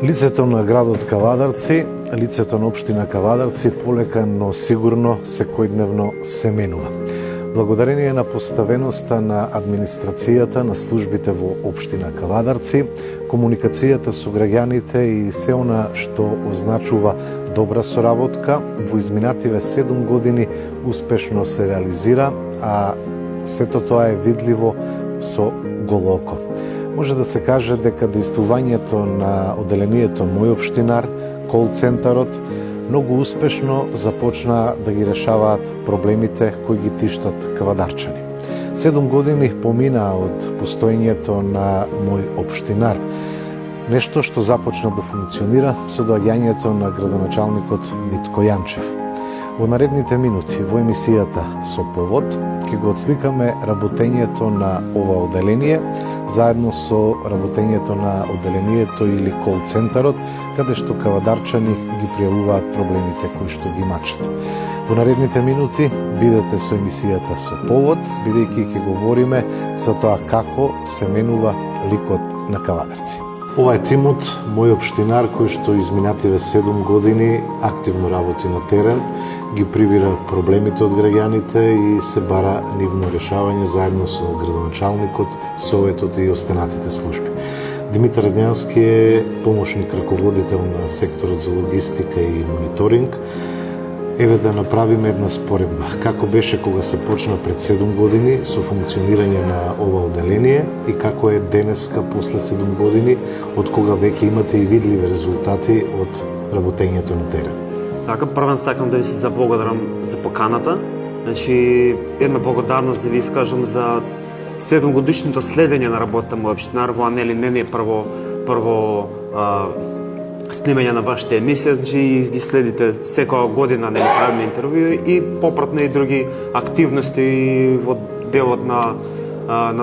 Лицето на градот Кавадарци, лицето на општина Кавадарци полека, но сигурно секојдневно се менува. Благодарение на поставеноста на администрацијата, на службите во општина Кавадарци, комуникацијата со граѓаните и се она што означува добра соработка, во изминативе 7 години успешно се реализира, а сето тоа е видливо со голо око. Може да се каже дека действувањето на оделението Мој општинар, кол-центарот, многу успешно започна да ги решаваат проблемите кои ги тиштат кавадарчани. 7 години помина од постоењето на Мој општинар, нешто што започна да функционира со доаѓањето на градоначалникот Митко Јанчев. Во наредните минути во емисијата Со повод ќе го отсликаме работењето на ова оделение заедно со работењето на оделението или кол-центарот, каде што кавадарчани ги пријавуваат проблемите кои што ги мачат. Во наредните минути бидете со емисијата Со повод, бидејќи ќе говориме за тоа како се менува ликот на Кавадарци. Ова е тимот Мој општинар кој што изминативе 7 години активно работи на терен, ги прибира проблемите од граѓаните и се бара нивно решавање заедно со градоначалникот, советот и останатите служби. Димитар Радњански е помошник раководител на секторот за логистика и мониторинг. Еве да направиме една споредба. Како беше кога се почна пред 7 години со функционирање на ова оделение и како е денеска после 7 години, од кога веќе имате и видливи резултати од работењето на терен. Така, првен сакам да ви се заблагодарам за поканата. Значи, една благодарност да ви искажам за 7 годишното следење на работата Мој општинар. Во нели не е прво снимање на вашите емисија, значи ги следите секоја година, нели правиме интервју и попратно и други активности во делот на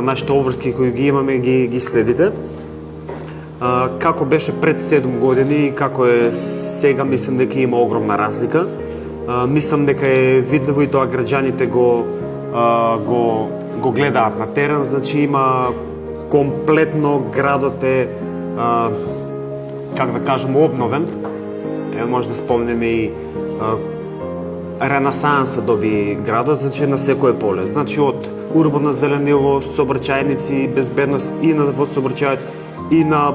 нашите обврски кои ги имаме, ги следите. Како беше пред 7 години и како е сега, мислам дека има огромна разлика. Мислам дека е видливо и тоа граѓаните го гледаат на терен, значи има комплетно градот е как да кажем обновен. Може да спомнеме и ренесанса доби градот, значи на секое поле. Значи од урбано зеленило, сообраќајници, безбедност и во сообраќајот и на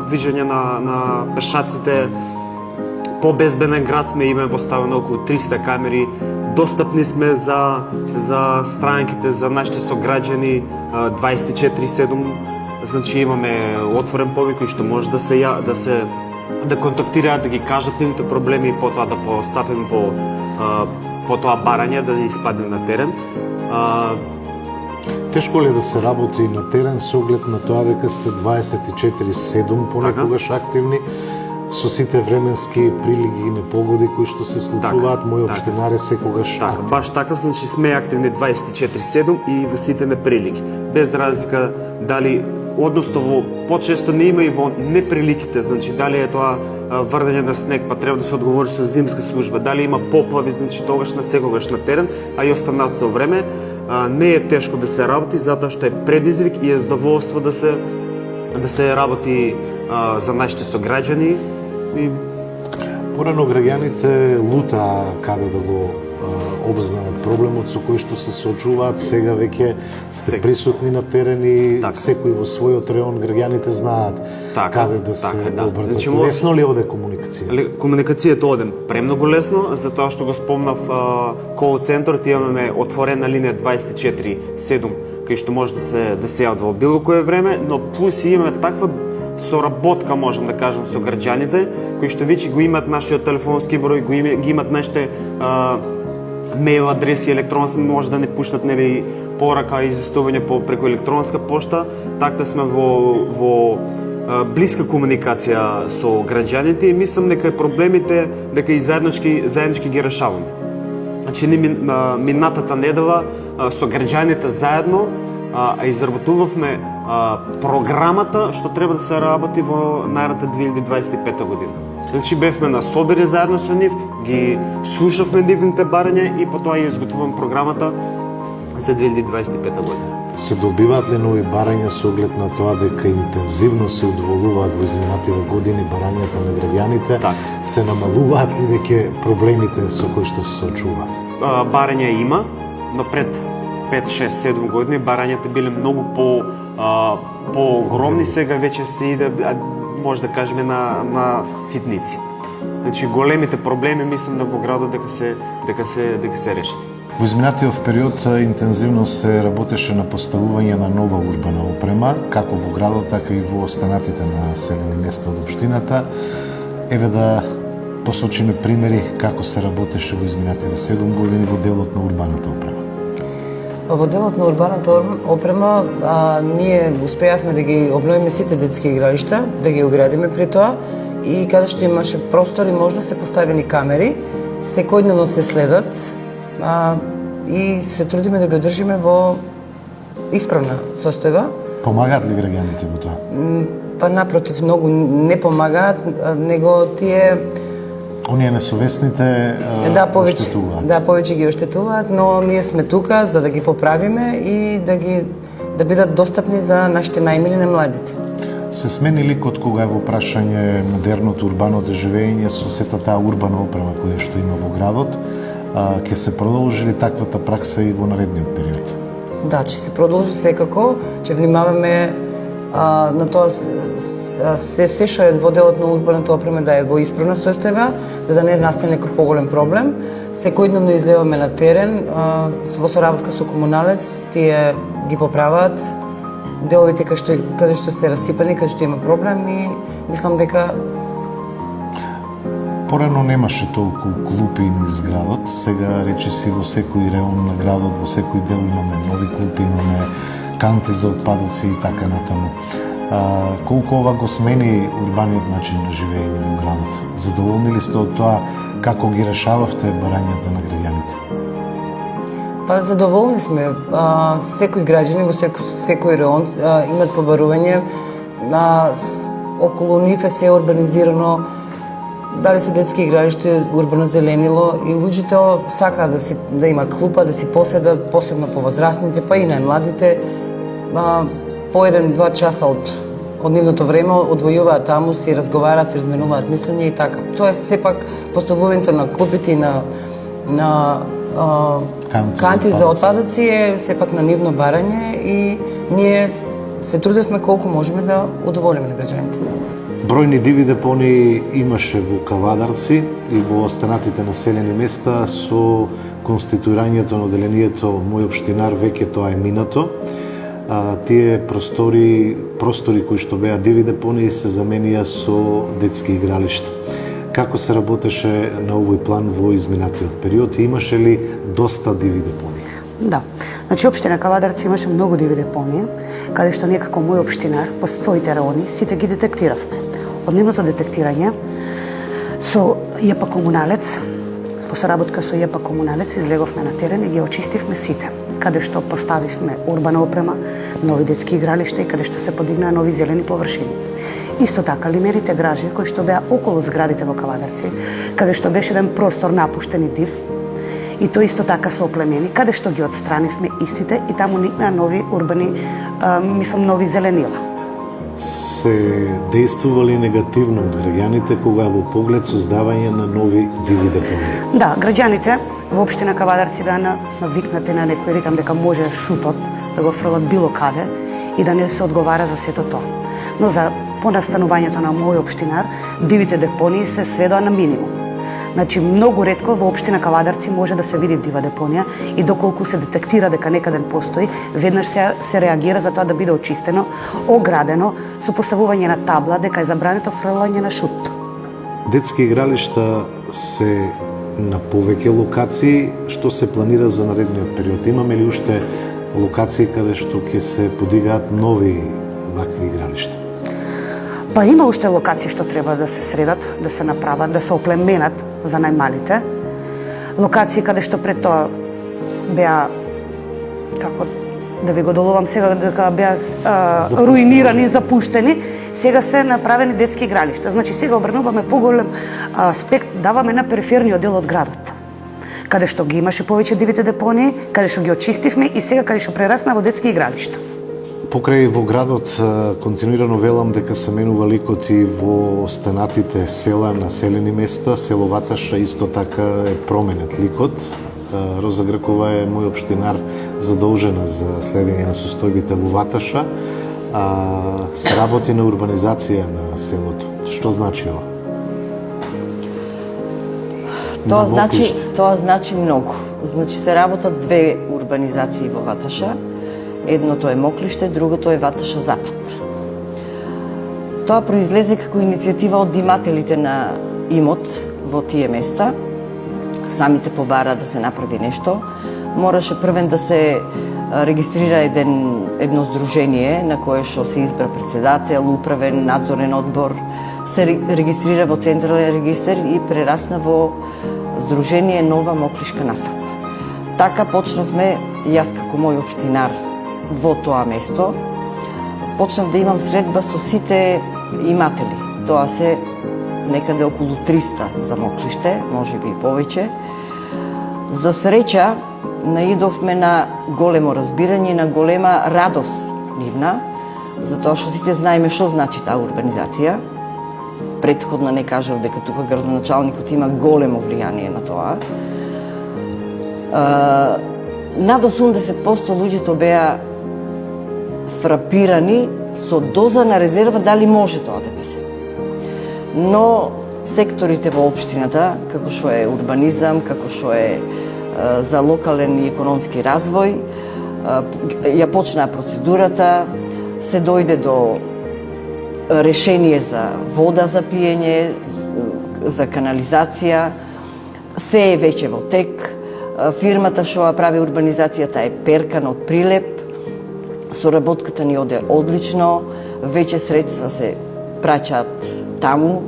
движење на пешаците. По-безбеден град сме, имаме поставено околу 300 камери, достапни сме за странките, за нашите сограѓани 24/7, значи имаме отворен повик кој што може да контактираат, да ги кажат нивните проблеми и потоа да постапиме по тоа барање, да испаднем на терен. Тешко ли е да се работи на терен со оглед на тоа дека сте 24/7 понекогаш активни, со сите временски прилики и непогоди кои што се случуваат? Мој општинар е секогаш активен. Баш така, значи сме активни 24/7 и во сите неприлики. Без разлика дали, односно во почесто не има и во неприликите, значи дали е тоа врдење на снег, па треба да се одговори со зимска служба, дали има поплави, значи тогаш на секогаш на терен, а и останатото време не е тешко да се работи, затоа што е предизвик и е задоволство да се работи за нашите сограѓани. Порано граѓаните лутаа каде да го обзнаат проблемот со кој што се соочуваат. Сега веќе сте присутни на терен и секој во својот реон граѓаните знаат каде да се обратат. Значи, лесно ли оде комуникацијата? Комуникацијата оде премногу лесно, затоа што го спомнав кол-центарот, имаме отворена линија 24/7 кој што може да се јават во било кое време, но плюс имаме таква соработка, можам да кажам, со граѓаните кои што веќе го имаат нашиот телефонски број, ги имаат нашите мејл адреси, електронски, може да не пуштат нели порака и известување преку електронска пошта, така да сме во блиска комуникација со граѓаните и мислам дека проблемите дека и заеднички ги решаваме. Значи минатата недела со граѓаните заедно изработувавме програмата што треба да се работи во наредната 2025 година. Значи бевме на собери заедно со нив, ги слушавме нивните барања и потоа ја изготвувам програмата за 2025 година. Се добиваат ли нови барања со оглед на тоа дека интензивно се удоволуваат во изминативе години барањата на граѓаните? Так. Се намалуваат ли веќе проблемите со кои што се соочуваат? Барања има, но пред 5, 6, 7 години барањата биле многу по-огромни, сега веќе се иде, може да кажеме, на ситници. Значи големите проблеми мислам во градот дека се решени. Во изминатиот период интензивно се работеше на поставување на нова урбана опрема, како во градот, така и во останатите населени места од општината. Еве да посочиме примери како се работеше во изминативе 7 години во делот на урбаната опрема. Во делот на урбаната опрема ние успеавме да ги обновиме сите детски игралишта, да ги оградиме при тоа и каде што имаше простор и можност се поставени камери, секојдневно се следат и се трудиме да ги одржиме во исправна состојба. Помагаат ли граѓаните во тоа? Па напротив, многу не помагаат, него тие Оние несовесните оштетуваат. Да, повеќе ги оштетуваат, но ние сме тука за да ги поправиме и да бидат достапни за нашите најмили, најмладите. Се смени ликот кога е во прашање модерното урбано доживење со сета таа урбана опрема која што има во градот? Ќе се продолжи ли таквата пракса и во наредниот период? Да, ќе се продолжи секако, ќе внимаваме на тоа се што е во делот на урбаната опрема да е во исправна состојба, за да не настане некој поголем проблем. Секојдневно излеваме на терен, во соработка со комуналец, тие ги поправаат деловите каде што се расипани, каде што има проблем и мислам дека Порано немаше толку клупи низ градот, сега речиси во секој реон на градот, во секој дел имаме нови клупи, имаме канти за отпадоци и така натаму. Колку ова го смени урбаниот начин на живење во градот? Задоволни ли сте од тоа како ги решававте барањата на граѓаните? Па задоволни сме. Секој граѓанин во секој реон имат побарување. Околу нив е се урбанизирано, дали се детски игралишта, урбано зеленило и луѓето сакаат да има клупа, да си поседат, посебно повозрастните, па и најмладите. По 1-2 часа од нивното време одвојуваат таму, си разговараат, си разменуваат мислење и така. Тоа е сепак поставувањето на клупите и на канти за отпадоци е сепак на нивно барање и ние се трудевме колку можеме да удоволиме на граѓаните. Бројни диви депонии имаше во Кавадарци и во останатите населени места. Со конституирањето на одделението Мој општинар веќе тоа е минато. Тие простори кои што беа диви депонии се заменија со детски игралишта. Како се работеше на овој план во изминатиот период и имаше ли доста диви депонии? Да. Значи, општина Кавадарци имаше многу диви депонии, каде што ние како Мој општинар, по своите райони, сите ги детектиравме. Од нивното детектирање, со ЈП комуналец, во соработка со ЈП комуналец, излеговме на терен и ги очистивме сите, каде што поставивме урбана опрема, нови детски игралишта и каде што се подигнаа нови зелени површини. Исто така, лимерите гражи кои што беа околу зградите во Кавадарци, каде што беше еден простор напуштен и див, и тоа исто така се оплемени, каде што ги отстранивме истите и таму никнаа нови урбани, нови зеленила. Се действували негативно од граѓаните кога е во поглед создавање на нови диви депонии? Да, граѓаните во општина Кавадарци беа навикнати на некој ритам дека може шутот да го фрлат било каде и да не се одговара за сето тоа. Но за понастанувањето на Мој општинар, дивите депонии се сведоа на минимум. Значи, многу ретко во општина Кавадарци може да се види дива депонија и доколку се детектира дека некаден постои, веднаш се реагира за тоа да биде очистено, оградено, со поставување на табла дека е забрането фрлање на шут. Детски игралишта се на повеќе локации, што се планира за наредниот период? Имаме ли уште локации каде што ќе се подигаат нови вакви игралишта? Па има уште локации што треба да се средат, да се направат, да се оплеменат за најмалите. Локации каде што пред тоа беа, како да ви го доловам сега, дека беа руинирани, запуштени, сега се направени детски игралишта. Значи сега обрнуваме поголем аспект, даваме на периферниот дел од градот, каде што ги имаше повеќе дивите депонии, каде што ги очистивме и сега каде што прерасна во детски игралишта. Покрај во градот континуирано велам дека се менува ликот и во останатите села, населени места. Село Ваташа исто така е променет ликот. Роза Гркова е мој општинар задолжена за следење на состојбите во Ваташа. Се работи на урбанизација на селото. Што значи ова? Тоа значи многу. Значи се работат две урбанизации во Ваташа. Едното е Моклиште, другото е Ваташа Запад. Тоа произлезе како иницијатива од имателите на имот во тие места. Самите побара да се направи нешто. Мораше првен да се регистрира едно здружение на кое што се избра председател, управен, надзорен одбор, се регистрира во Централен регистер и прерасна во Здружение Нова Моклишка населба. Така почнавме, јас како мој општинар во тоа место, почнав да имам средба со сите иматели. Тоа се некаде околу 300 за Моклиште, можеби и повеќе. За среќа, наидовме на големо разбирање, на голема радост нивна, затоа што сите знаеме што значи таа урбанизација. Претходно не кажав дека тука градоначалникот има големо влијание на тоа. Над 80% луѓето беа фрапирани со доза на резерва дали може тоа да биде. Но секторите во општината, како што е урбанизам, како што е за локален и економски развој, ја почнаа процедурата, се дојде до решение за вода за пиење, за канализација, се е веќе во тек. Фирмата што ја прави урбанизацијата е Перкан од Прилеп. Соработката ни оде одлично, веќе средства се праќаат таму.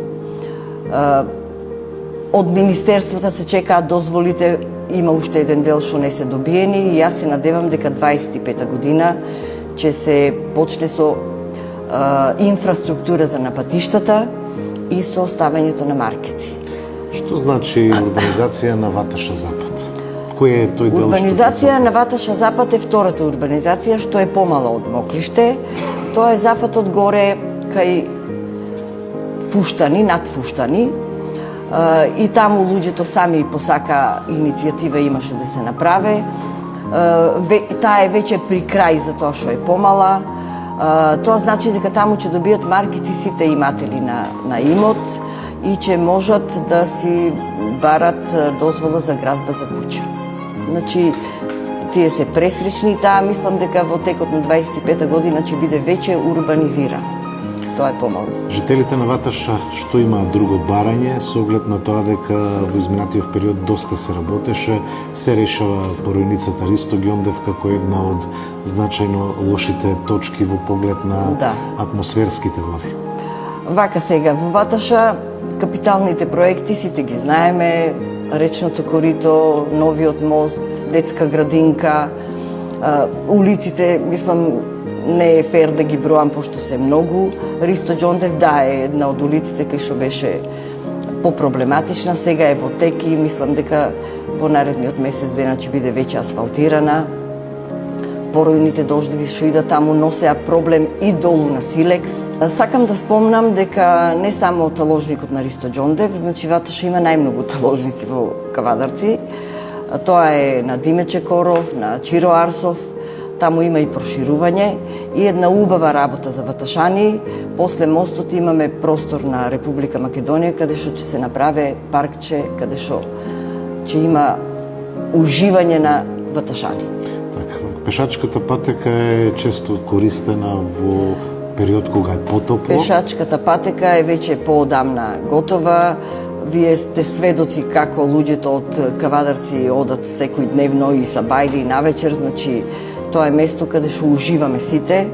Од министерствата се чекаат дозволите, има уште еден дел што не се добиени и јас се надевам дека 25-та година ќе се почне со инфраструктурата на патиштата и со ставањето на маркици. Што значи урбанизација на Ваташа Запад? Кој е тој дел? Урбанизација на Ваташа Запад е втората урбанизација, што е помала од Моклиште. Тоа е зафатот горе кај Фуштани, над Фуштани. И таму луѓето сами посака иницијатива имаше да се направи. Таа е веќе при крај за тоа што е помала. Тоа значи дека таму ќе добијат маркици сите иматели на имот и ќе можат да си барат дозвола за градба за куќа. Значи, тие се пресречни и таа мислам дека во текот на 25-та година ќе биде веќе урбанизиран. Тоа е помало. Жителите на Ваташа што имаат друго барање со оглед на тоа дека во изминатиот период доста се работеше, се решава поројницата Ристо Ѓондев како една од значајно лошите точки во поглед на атмосферските води. Вака сега, во Ваташа капиталните проекти сите ги знаеме, речното корито, новиот мост, детска градинка, улиците, мислам, не е фер да ги броам пошто се многу. Ристо Ѓондев е една од улиците кај што беше попроблематична, сега е во тек и мислам дека во наредниот месец дена ќе биде веќе асфалтирана. Поројните дождови што идат таму носеа проблем и долу на Силекс. Сакам да спомнам дека не само таложникот на Ристо Ѓондев, значи Ваташа има најмногу таложници во Кавадарци. Тоа е на Димече Коров, на Чиро Арсов. Таму има и проширување и една убава работа за ваташани. После мостот имаме простор на Република Македонија, каде што ќе се направи паркче, каде што ќе има уживање на ваташани. Пешачката патека е често користена во период кога е потопло. Пешачката патека е веќе поодамна готова. Вие сте сведоци како луѓето од Кавадарци одат секој дневно и са бајли и навечер, значи тоа е место каде што уживаме сите.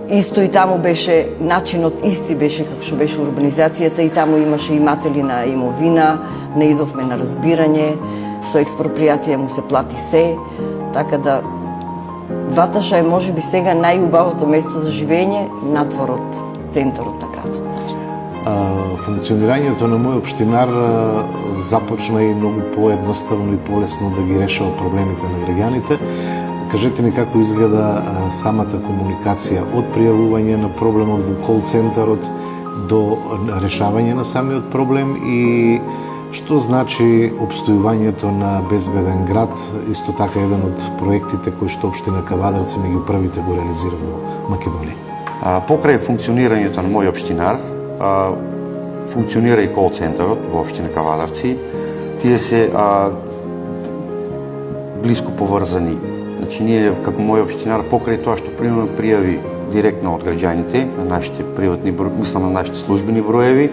Исто и таму беше, начинот исти беше како што беше урбанизацијата и таму имаше иматели на имовина, не идовме на разбирање, со експроприација му се плати се, така да Ваташа е можеби сега најубавото место за живење надвор од центарот на градот. Функционирањето на мој општинар започна и многу поедноставно и полесно да ги решава проблемите на граѓаните. Кажете ни како изгледа самата комуникација од пријавување на проблемот во кол центарот до решавање на самиот проблем и што значи обстојувањето на безбеден град, исто така еден од проектите кои што општина Кавадарци меѓу првите го реализира во Македонија. Покрај функционирањето на мој општинар, функционира и кол центарот во општина Кавадарци. Тие се блиско поврзани. Значи ние како мој општинар покрај тоа што примаме пријави директно од граѓаните на нашите приватни, мислам на нашите службени броеви,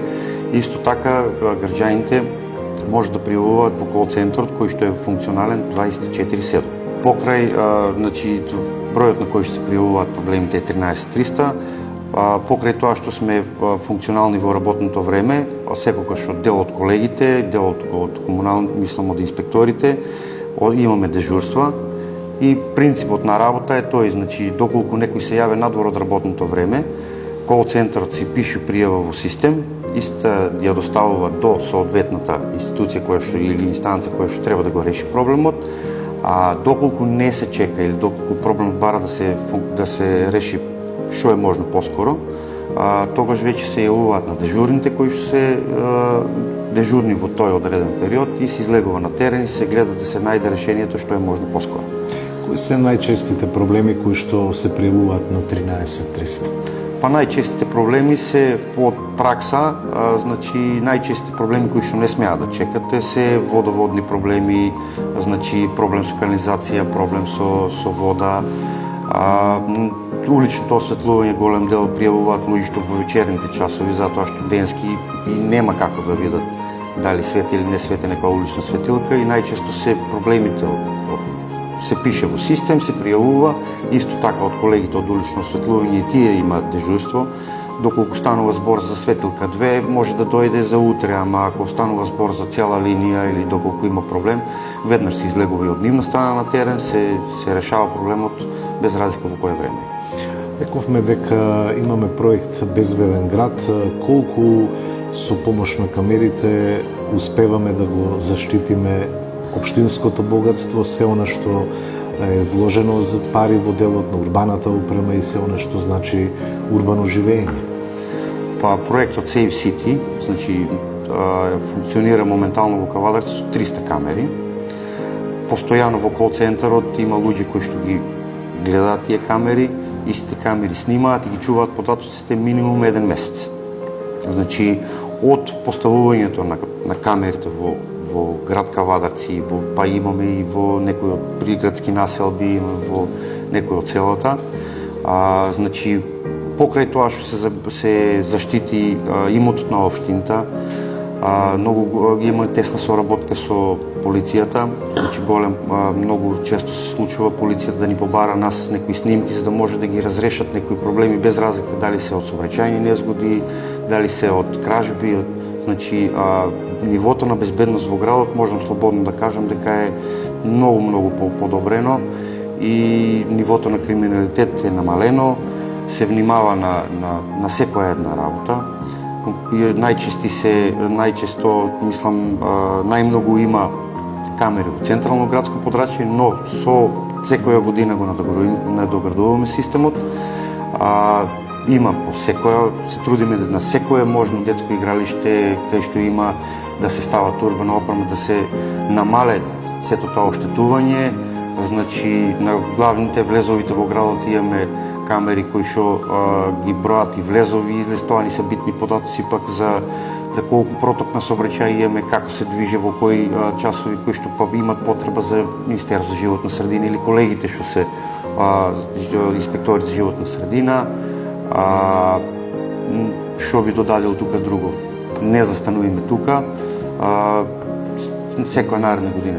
исто така граѓаните може да пријавуваат во кол центарот кој што е функционален 24/7. Покрај значи бројот на кој што се пријавуваат проблемите е 13300. Покрај тоа што сме функционални во работното време, секогаш од дел од колегите, дел од комунални, мислам од инспекторите, имаме дежурства и принципот на работа е тој, значи доколку некој се јави надвор од работното време, кол центарот си пише пријава во систем, иста ја доставува до соодветната институција која што или инстанција која што треба да го реши проблемот, а доколку не се чека или доколку проблемот бара да се реши што е можно поскоро, тогаш веќе се јавуваат на дежурните кои што се дежурни во тој одреден период и се излегува на терен и се гледа да се најде решението што е можно поскоро. Кои се најчестите проблеми кои што се пријавуваат на 13300? Па најчестите проблеми се по пракса, значи најчестите проблеми кои што не смеат да чекате се водоводни проблеми, значи проблем со канализација, проблем со вода, уличното осветлување голем дел пријавуваат луѓе што во вечерните часови затоа што денски и нема како да видат дали свети или не свети некоја улична светилка и најчесто се проблемите се пише во систем, се пријавува, исто така од колегите од улично осветлување и тие имаат дежурство. Доколку станува збор за светилка 2, може да дојде за утре, ама ако станува збор за цела линија или доколку има проблем, веднаш се излегува и од нивна страна на терен, се решава проблемот без разлика во кое време. Рековме дека имаме проект Безбеден град. Колку со помош на камерите успеваме да го заштитиме општинското богатство, се она што е вложено за пари во делот на урбаната опрема и се она што значи урбано живење? Па проектот Save City, значи функционира моментално во Кавадарци со 300 камери. Постојано во кол центарот има луѓе кои што ги гледаат тие камери, истите камери снимаат и ги чуваат податоците минимум еден месец. Значи од поставувањето на камерите во град Кавадарци, па имаме и во некои од приградски населби, имаме во некои од селата. Значи, покрај тоа што се заштити имотот на општината, има тесна соработка со полицијата, значи многу често се случува полицијата да ни побара нас некои снимки за да може да ги разрешат некои проблеми без разлика дали се од сообраќајни незгоди, дали се од кражби, значи нивото на безбедност во градот можам слободно да кажам дека е многу подобрено и нивото на криминалитет е намалено, се внимава на секоја една работа. Најчесто, мислам, најмногу има камери во централно градско подрачје, но со секоја година го надоградуваме системот. Има по секоја, се трудиме на секое можно детско игралиште, кај што има да се стават урбана опрема, да се намале сето тоа оштетување. Значи, на главните влезовите во градот имаме камери кои што ги бројат и влезови и излез, тоа ни се битни податоци пак за колку проток на сообраќај имаме, како се движи во кои часови, кои што па имат потреба за Министерство за животна средина или колегите што се инспекторите за животна средина. Што би додадил тука друго? Не застануваме тука. Секоја наредна година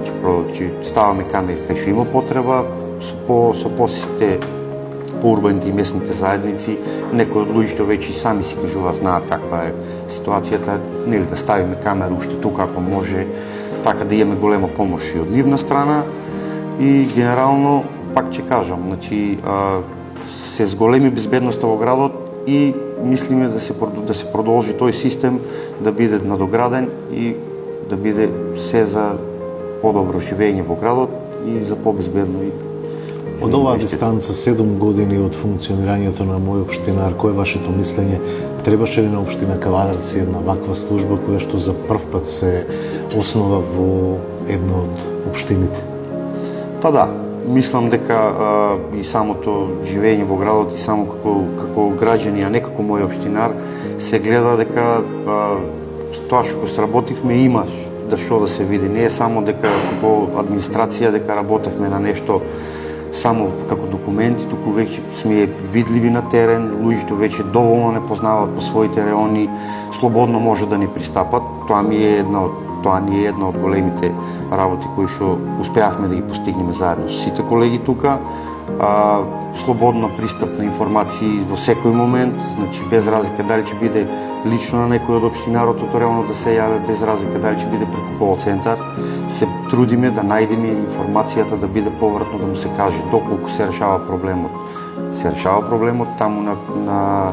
ќе ставаме камери кај што има потреба, со посетите по урбаните и местните заедници. Некои од луѓето веќе и сами си кажуваат, знаат каква е ситуацијата, нели да ставиме камера уште тука ако може, така да имаме голема помош и од нивна страна. И генерално, пак ќе кажам, значи, се зголеми безбедноста во градот, и мислиме да се продолжи тој систем, да биде надограден и да биде се за подобро живење во градот и за побезбедно и Од оваа дистанца 7 години од функционирањето на мој општинар, кој е вашето мислење? Требаше ли на општина Кавадарци една ваква служба која што за прв пат се основа во една од општините? Па да, мислам дека и самото живење во градот и само како граѓани, а не како мој општинар, се гледа дека тоа што го сработивме има да што да се види. Не е само дека како администрација дека работевме на нешто само како документи, туку веќе сме видливи на терен, луѓето веќе доволно не познаваат по своите реони, слободно може да ни пристапат. Тоа ни е една од големите работи кои што успеавме да ги постигнеме заедно со сите колеги тука. Слободно пристап на информации во секој момент, значи без разлика дали ќе биде лично на некој од општинарот реално да се јави, без разлика дали ќе биде преку кол центар. Се трудиме да најдеме информацијата да биде повратно да му се каже доколку се решава проблемот. Се решава проблемот таму на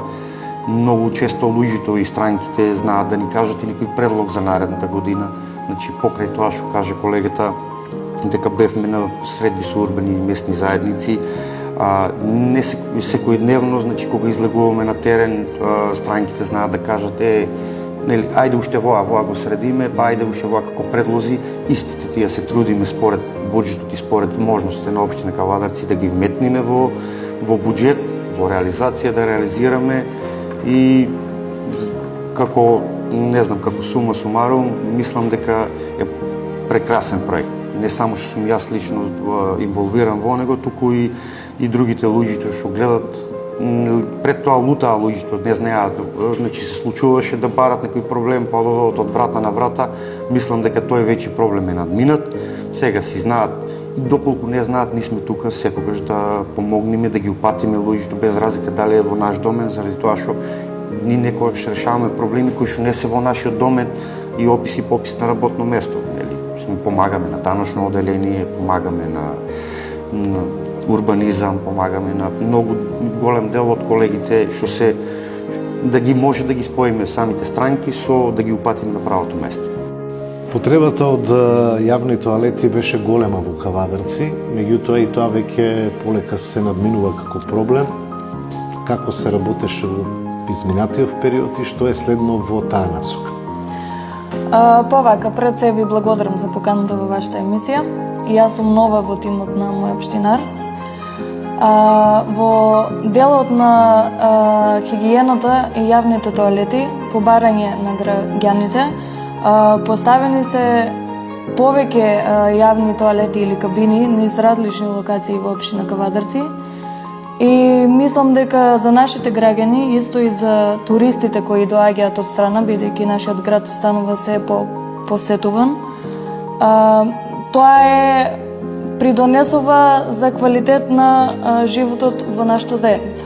многу често луѓето и странките знаат да ни кажат и некој предлог за наредната година. Значи покрај тоа што каже колегата дека бевме на средби со урбани местни заедници, не секојдневно, значи кога излегуваме на терен, странките знаат да кажат нели, ајде уште воа го средиме, па ајде уште воа како предлози, истите тие се трудиме според буџетот и според можностите на општина Кавадарци да ги вметниме во буџет, во реализација да реализираме и како, не знам, како сума сумарум, мислам дека е прекрасен проект. Не само што сум јас лично инволвиран во него, туку и другите луѓето што гледат. Пред тоа лутаа луѓето, не знаат, значи се случуваше да барат некој проблем, па одат од врата на врата. Мислам дека тој веќе проблем е надминат. Сега си знаат, доколку не знаат, ние сме тука секогаш да помогнеме, да ги упатиме луѓето без разлика дали е во наш домен, заради тоа што ние некогаш решаваме проблеми кои што не се во нашиот домен и опис и попис на работно место. Помагаме на даночно оделение, помагаме на урбанизам, помагаме на многу голем дел од колегите што се да ги може да ги споиме самите странки со да ги упатиме на правото место. Потребата од јавни тоалети беше голема во Кавадарци, меѓутоа и тоа веќе полека се надминува како проблем. Како се работеше во изминатиот период и што е следно во таа насока? Повака, пред се ви благодарам за поканата во вашата емисија. Јас сум нова во тимот на мој општинар. Во делот на хигиената и јавните тоалети, по барање на граѓаните, поставени се повеќе јавни тоалети или кабини низ различни локации во општина Кавадарци. И мислам дека за нашите граѓани, исто и за туристите кои доаѓаат од страна, бидејќи нашиот град станува се посетуван, тоа придонесува за квалитет на животот во нашата заедница.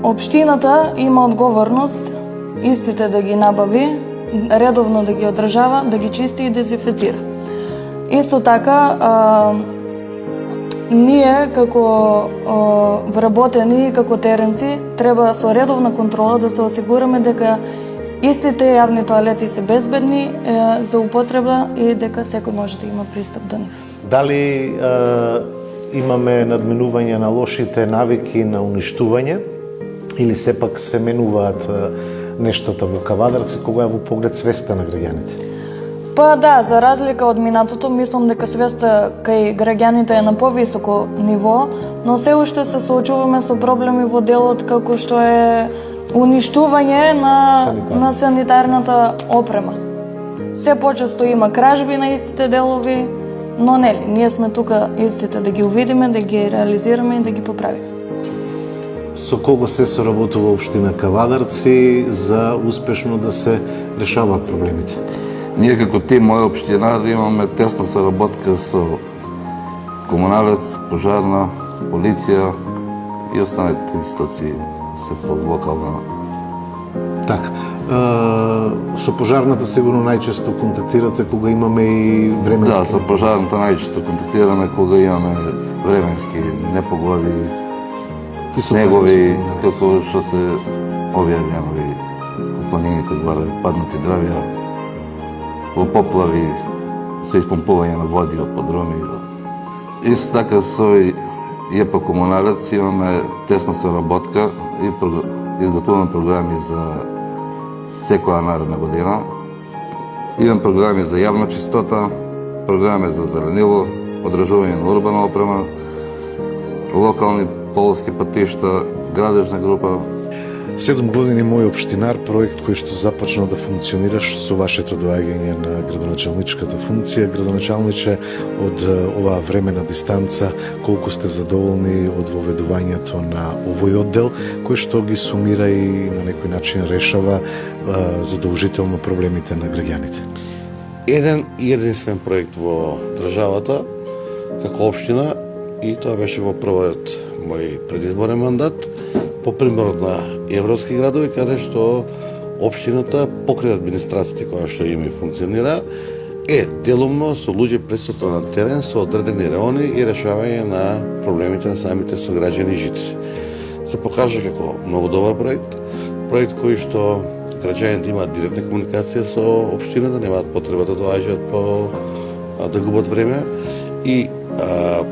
Општината има одговорност истите да ги набави, редовно да ги одржава, да ги чисти и дезинфецира. Исто така, ние како вработени, како теренци, треба со редовна контрола да се осигураме дека истите јавни тоалети се безбедни за употреба и дека секој може да има пристап до нив. Дали имаме надминување на лошите навики на уништување или сепак се менуваат нештата во Кавадарци кога е во поглед свеста на граѓаните? Па да, за разлика од минатото, мислам дека свеста кај граѓаните е на повисоко ниво, но се уште се соочуваме со проблеми во делот како што е уништување на санитарната опрема. Се почесто има кражби на истите делови, но нели, ние сме тука истите да ги увидиме, да ги реализираме и да ги поправиме. Со кого се соработува општина Кавадарци за успешно да се решаваат проблемите? Ние како тим мој општинар имаме тесна соработка со комуналец, пожарна, полиција и останалите институции се под локална. Така. Со пожарната сигурно најчесто контактирате кога имаме и временски... Да, со пожарната најчесто контактираме кога имаме временски непогоди, снегови, како што се овие денови по планините горе паднати дрвја, во поплави, со испомпување на води од подроми. Исто така со ЕПА Комуналец имаме тесна соработка и изготвуваме програми за секоја наредна година. Имам програми за јавна чистота, програми за зеленило, одржување на урбана опрема, локални полски патишта, градежна група. 7 години мој општинар, проект кој што започна да функционира со вашето доаѓање на градоначалничката функција. Градоначалниче, од оваа времена дистанца, колку сте задоволни од воведувањето на овој оддел, кој што ги сумира и на некој начин решава задолжително проблемите на граѓаните? Еден и единствен проект во државата, како општина, и тоа беше во првиот мој предизборен мандат, по примерот на европски градови, каде што општината покрај администрацијата која што им функционира, делумно со луѓе присутно на терен, со одредени реони и решавање на проблемите на самите сограѓани и жители. Се покажа како многу добар проект кој што граѓаните имаат директна комуникација со општината, немаат потреба да доаѓаат да губат време, и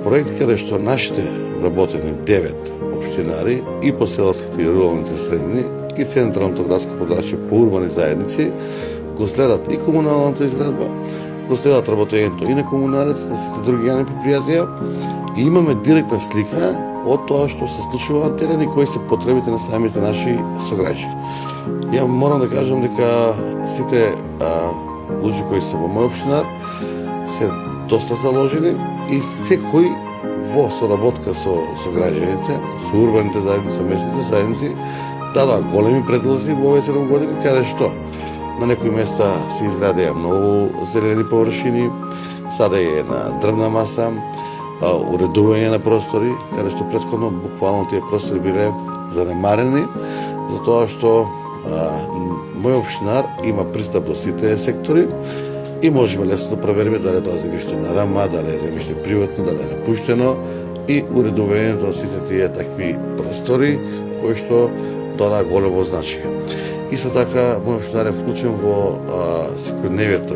проект каде што нашите вработени 9 општинари и по селските и руралните средини и централното градско подрачје по урбани заедници го следат и комуналната изградба, го следат работењето и на Комуналец, на сите други јавни предпријатија, и имаме директна слика од тоа што се случува на терен и кои се потребите на самите наши сограѓани. Ја морам да кажам дека сите луѓе кои се во мој општинар се доста заложени и секој во соработка со граѓаните, со урбаните заедници, со местните заедници, дадоа големи предлози во овие 7 години, каде што на некои места се изградија многу зелени површини, сада е на дрвна маса, уредување на простори, каде што претходно буквално тие простори биле занемарени, затоа што мој општинар има пристап до сите сектори и можеме лесно да провериме дали тоа земјиште на РМА, дали е земјиште приватно, дали е напуштено, и уредувањето на сите тие такви простори кои што додаа големо значење. Исто така, мој општинар е вклучен во секојдневието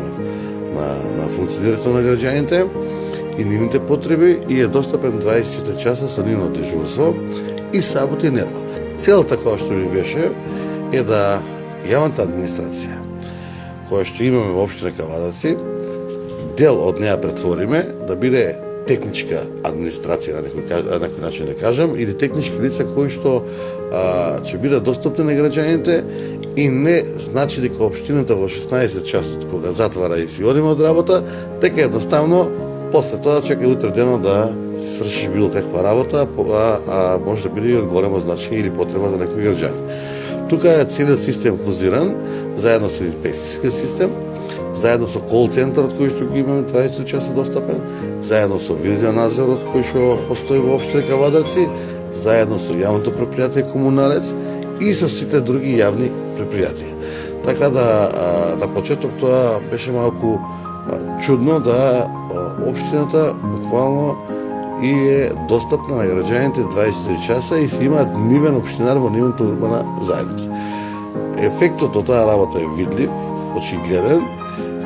на функционирањето на граѓаните и нивните потреби и е достапен 24 часа со нивно дежурство и сабота и недела. Целта која што ми беше е да јавната администрација која што имаме во општина Кавадарци, дел од неа претвориме да биде техничка администрација, на некој начин да кажам, или технички лица кои што ќе бидат достапни на граѓаните и не значи дека општината во 16 часот кога затвара и си одиме од работа, дека едноставно после тоа чека утре денот да свршиш било каква работа, а може да биде и од големо значење или потреба за некој граѓани. Тука е целиот систем фузиран, заедно со инспекцијскиот систем, заедно со кол центарот кој што го имаме 24 часа достапен, заедно со видеонадзорот кој што постои во општина Кавадарци, заедно со јавното предпријатие Комуналец и со сите други јавни предпријатија. Така да на почеток тоа беше малку чудно да општината буквално и е достапна на граѓаните 24 часа и се имаат нивен општинар во нивната урбана заедница. Ефектот од таа работа е видлив, очигледен,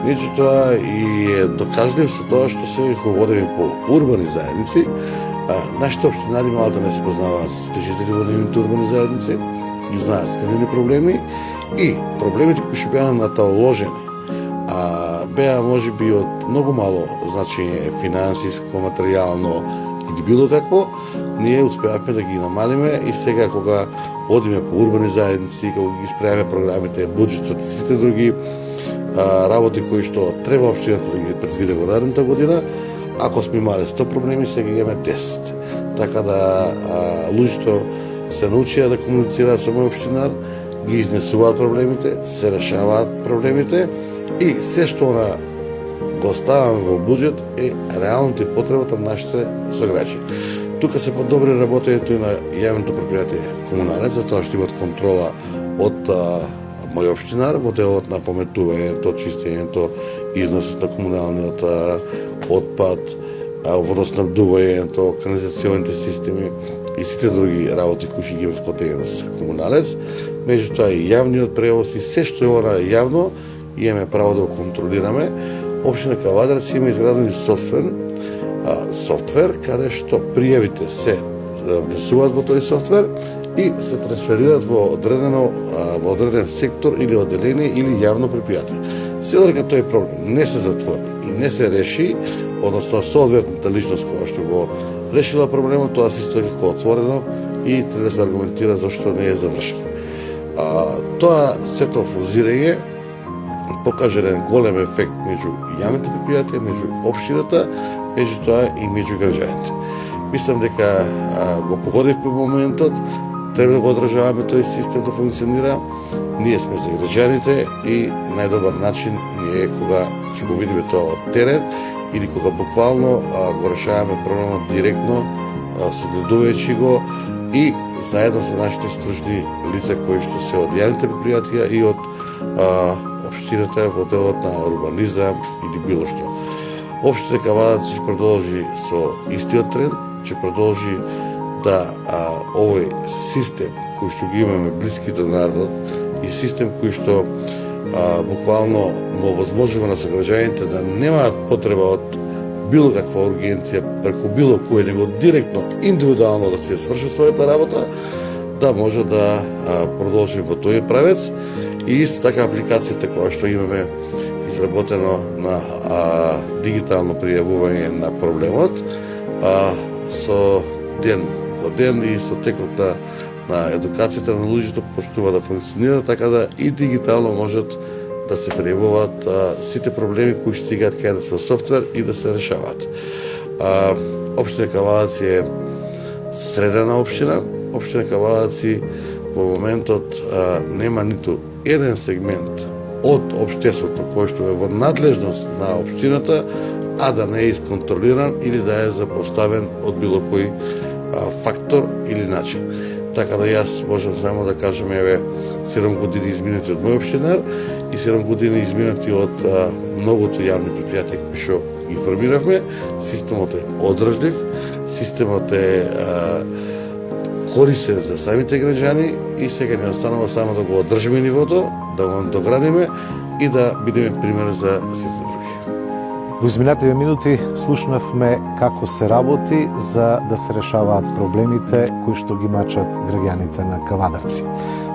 меѓутоа и е докажлив со тоа што се водени по урбани заедници. Нашите општинари малку не се познаваат со сите жители во нивните урбани заедници, ги знаат сите нивни проблеми и проблемите кои што беа наталожени, беа можеби од многу мало значење финансиско, материјално или било какво, ние успеавме да ги намалиме и сега кога одиме по урбани заедници, кога ги спремаме програмите, буџетот и сите други работи кои што треба општината да ги предвиди во наредната година, ако сме имале 100 проблеми, сега имаме 10. Така да луѓето се научија да комуницираат со мој општинар, ги изнесуваат проблемите, се решаваат проблемите и се што го ставаме во буџет е реалното и потребата на нашите сограѓани. Тука се подобри работењето и на јавното предпријатие Комуналец, затоа што имат контрола од мој општинар во делот на пометувањето, чистењето, износот на комуналниот отпад, водоснабдувањето, канализационите системи и сите други работи кои ќе ги имат како дејност комуналец, меѓутоа и јавниот превоз и се што е ора јавно, имаме право да го контролираме. Општина Кавадарци има изграден софтвер каде што пријавите се внесуваат во тој софтвер и се трансферираат во одреден сектор или одделение или јавно предпријатие. Се додека тој проблем не се затвори и не се реши, односно соодветната личност која што го решила проблемот, тоа се стои како отворено и треба да се аргументира зашто не е завршено. Тоа сето фузирање покаже еден голем ефект меѓу јавните предпријатија, меѓу општината, меѓу тоа и меѓу граѓаните. Мислам дека го погодивме моментот, треба да го одржаваме тој систем да функционира. Ние сме за граѓаните и најдобар начин не е кога ќе го видиме тоа од терен или кога буквално го решаваме проблемот директно, следувајќи го и заедно со нашите стружни лица кои што се од јавните предпријатија и од општината во делот на урбанизам или било што. Општина Кавадарци ќе продолжи со истиот тренд, ќе продолжи да овој систем кој што ги имаме блиски до народот и систем кој што буквално му овозможува на сограѓаните да немаат потреба од било каква ургенција преку било кој, него директно, индивидуално да се сврши својата работа, да може да продолжи во тој правец. И исто така апликацијата која што имаме изработено на дигитално пријавување на проблемот, со ден во ден и со текот на едукацијата на луѓето почнува да функционира, така да и дигитално можат да се пријавуваат сите проблеми кои стигаат кај со софтвер и да се решаваат. Општина Кавадарци е средена општина. Општина Кавадарци во моментот нема ниту еден сегмент од општеството кој што е во надлежност на општината, а да не е исконтролиран или да е запоставен од било кој фактор или начин. Така да јас можам само да кажам, еве, 7 години изминати од мој општинар и 7 години изминати од многото јавни предпријатија кои што ги формиравме. Системот е одржлив, системот е корисен за самите граѓани и сега не останува само да го одржиме нивото, да го доградиме и да бидеме пример за сите други. Во изминативе минути слушнавме како се работи за да се решаваат проблемите кои што ги мачат граѓаните на Кавадарци.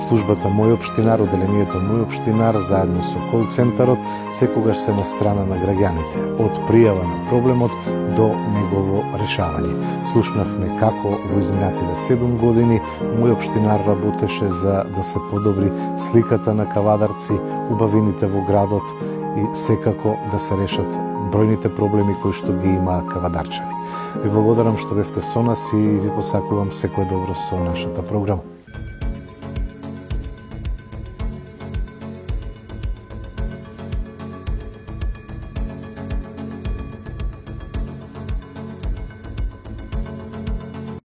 Службата Мој општинар, одделението Мој општинар, заедно со кол центарот, секогаш се на страна на граѓаните, од пријава на проблемот до негово решавање. Слушнавме како во изминативе 7 години Мој општинар работеше за да се подобри сликата на Кавадарци, убавините во градот и секако да се решат бројните проблеми кои што ги има кавадарчани. Ви благодарам што бевте со нас и ви посакувам секое добро со нашата програма.